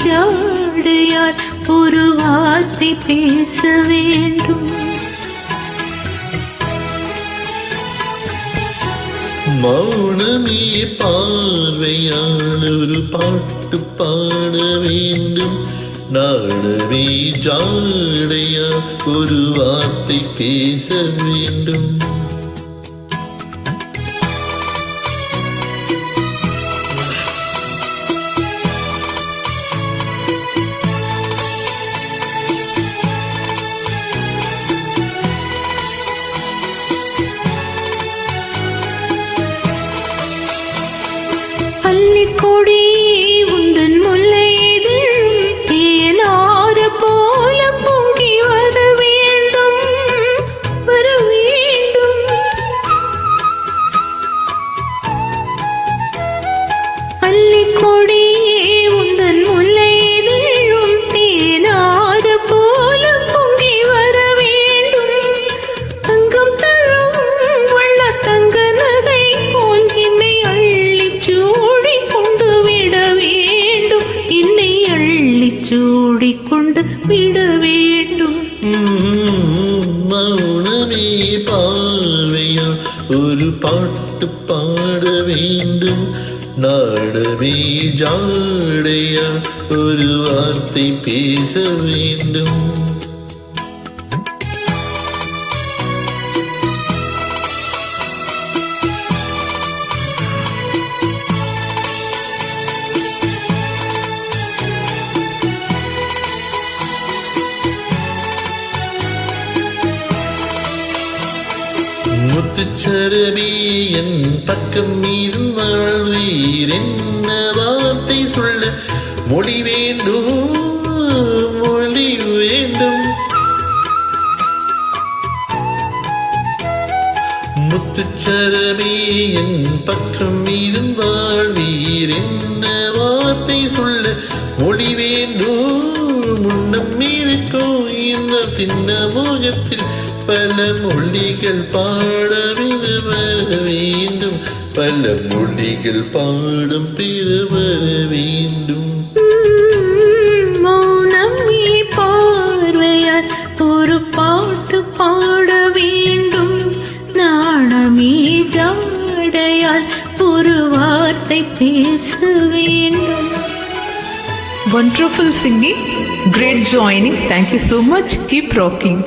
ஜாடையால் ஒரு வார்த்தை பேச வேண்டும். மௌனமே பார்வையால் ஒரு பாட்டு பாட வேண்டும். நாடவே ஜாடையா ஒரு வார்த்தை பேச வேண்டும். பள்ளிக்கொடி உந்தன் முல்லையில் தேனாறு போல பொங்கி வர வேண்டும், வர வேண்டும். பள்ளிக்கொடி உந்தன் முல்லையில் தேனாறு போல பொங்கி வர வேண்டும். தங்கம் தழும் வள்ள தங்க நகை போல் என்னை சூடிக்கொண்டு விட வேண்டும். மௌனமே பார்வையா ஒரு பாட்டு பாட வேண்டும். நாடவே ஜாடையா ஒரு வார்த்தை பேச வேண்டும். முத்துச்சரமே என் பக்கம் இருந்தால் உயிர் என்ன வார்த்தை சொல்ல மொழி வேண்டும், மொழி வேண்டும். முத்துச்சரமே என் பக்கம் இருந்தால் உயிர் என்ன வார்த்தை சொல்ல மொழி வேண்டும். முன்னம் இருக்கும் இந்த சின்ன முகத்தில் பல மொழிகள் பாட வர வேண்டும், பல மொழிகள் பாடம் பெற வர வேண்டும். மௌனமே பார்வையால் ஒரு பாட்டு பாட வேண்டும். நாணமே ஜாடையால் ஒரு வார்த்தை பேச வேண்டும். Wonderful singing, great joining. Thank you so much. Keep rocking.